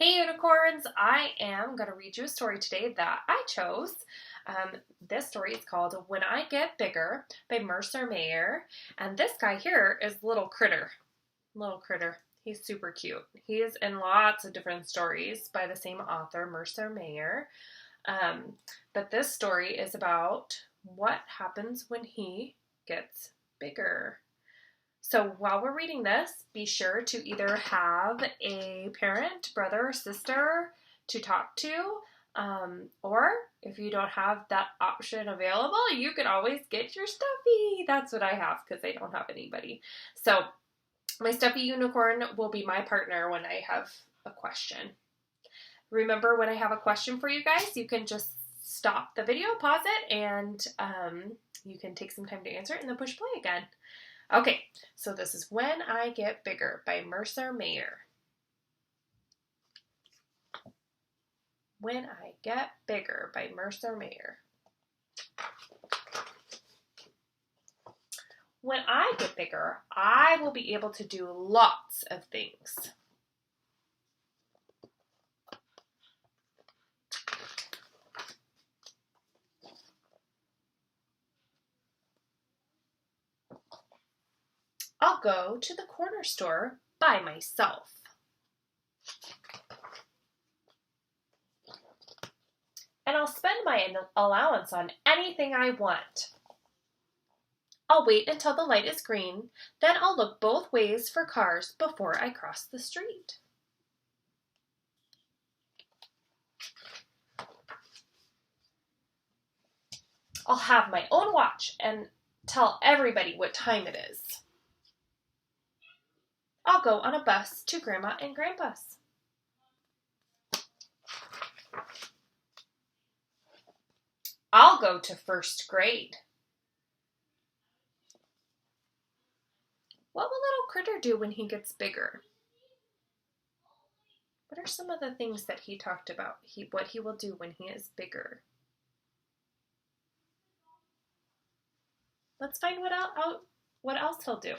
Hey unicorns, I am going to read you a story today that I chose. This story is called When I Get Bigger by Mercer Meyer. And this guy here is Little Critter. Little Critter. He's super cute. He is in lots of different stories by the same author, Mercer Meyer. But this story is about what happens when he gets bigger. So while we're reading this, be sure to either have a parent, brother, or sister to talk to, or if you don't have that option available, you can always get your stuffy. That's what I have because I don't have anybody. So my stuffy unicorn will be my partner when I have a question. Remember, when I have a question for you guys, you can just stop the video, pause it, and you can take some time to answer it and then push play again. Okay, so this is When I Get Bigger by Mercer Meyer. When I Get Bigger by Mercer Meyer. When I get bigger, I will be able to do lots of things. I'll go to the corner store by myself. And I'll spend my allowance on anything I want. I'll wait until the light is green, then I'll look both ways for cars before I cross the street. I'll have my own watch and tell everybody what time it is. I'll go on a bus to Grandma and Grandpa's. I'll go to first grade. What will Little Critter do when he gets bigger? What are some of the things that he talked about? What he will do when he is bigger? Let's find what else he'll do.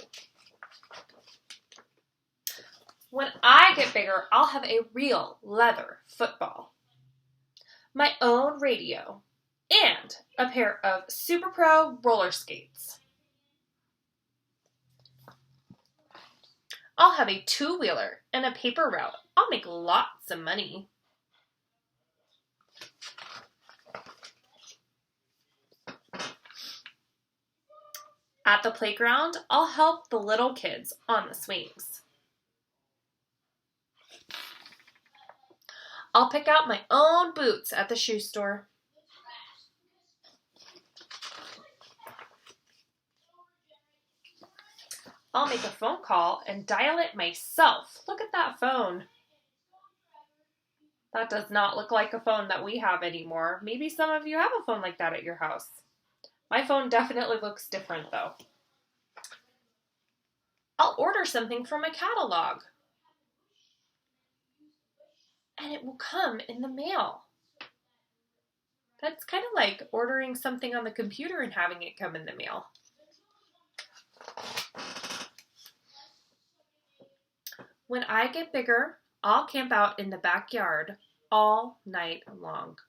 When I get bigger, I'll have a real leather football, my own radio, and a pair of Super Pro roller skates. I'll have a two-wheeler and a paper route. I'll make lots of money. At the playground, I'll help the little kids on the swings. I'll pick out my own boots at the shoe store. I'll make a phone call and dial it myself. Look at that phone. That does not look like a phone that we have anymore. Maybe some of you have a phone like that at your house. My phone definitely looks different though. I'll order something from a catalog. And it will come in the mail. That's kind of like ordering something on the computer and having it come in the mail. When I get bigger, I'll camp out in the backyard all night long.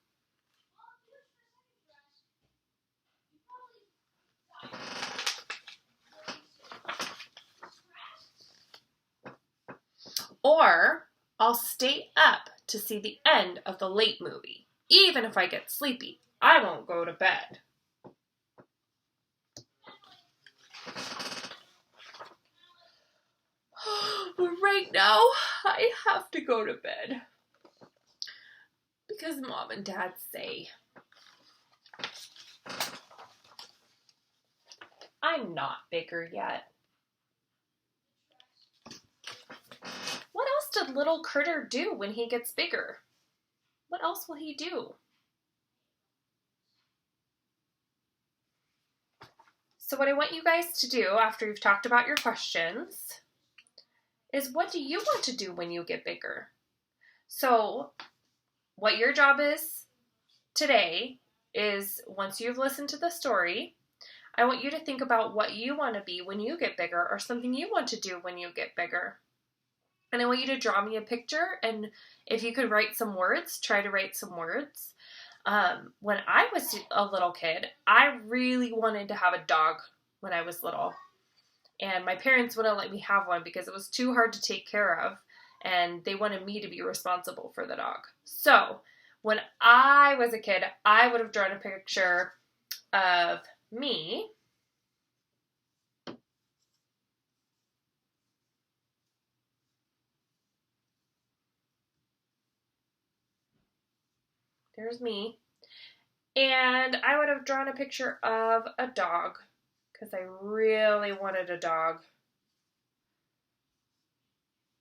Or I'll stay up to see the end of the late movie. Even if I get sleepy, I won't go to bed. But right now, I have to go to bed. Because Mom and Dad say I'm not bigger yet. What else did Little Critter do when he gets bigger? What else will he do? So what I want you guys to do after you've talked about your questions is, what do you want to do when you get bigger? So what your job is today is, once you've listened to the story, I want you to think about what you want to be when you get bigger, or something you want to do when you get bigger. And I want you to draw me a picture, and if you could write some words, try to write some words. When I was a little kid, I really wanted to have a dog when I was little. And my parents wouldn't let me have one because it was too hard to take care of, and they wanted me to be responsible for the dog. So when I was a kid, I would have drawn a picture of me. There's me. And I would have drawn a picture of a dog because I really wanted a dog.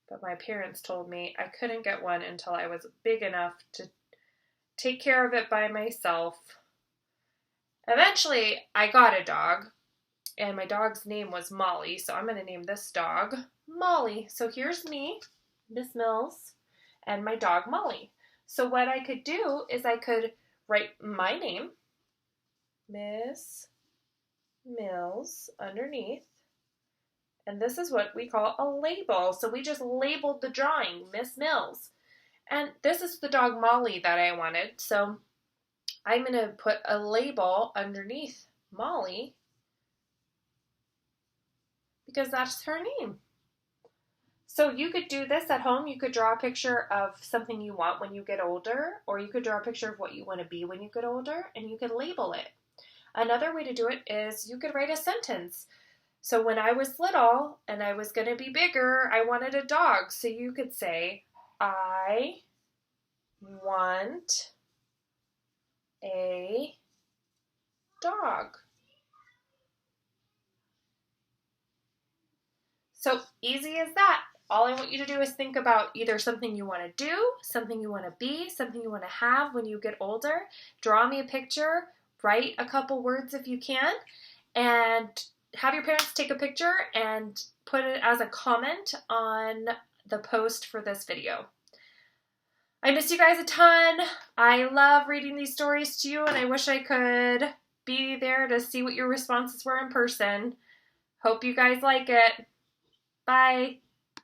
But my parents told me I couldn't get one until I was big enough to take care of it by myself. Eventually, I got a dog, and my dog's name was Molly, so I'm going to name this dog Molly. So here's me, Miss Mills, and my dog Molly. So what I could do is I could write my name, Miss Mills, underneath. And this is what we call a label. So we just labeled the drawing, Miss Mills. And this is the dog Molly that I wanted. So I'm going to put a label underneath Molly because that's her name. So you could do this at home. You could draw a picture of something you want when you get older, or you could draw a picture of what you want to be when you get older, and you could label it. Another way to do it is you could write a sentence. So when I was little and I was going to be bigger, I wanted a dog. So you could say, I want a dog. So easy as that. All I want you to do is think about either something you want to do, something you want to be, something you want to have when you get older. Draw me a picture, write a couple words if you can, and have your parents take a picture and put it as a comment on the post for this video. I miss you guys a ton. I love reading these stories to you, and I wish I could be there to see what your responses were in person. Hope you guys like it. Bye.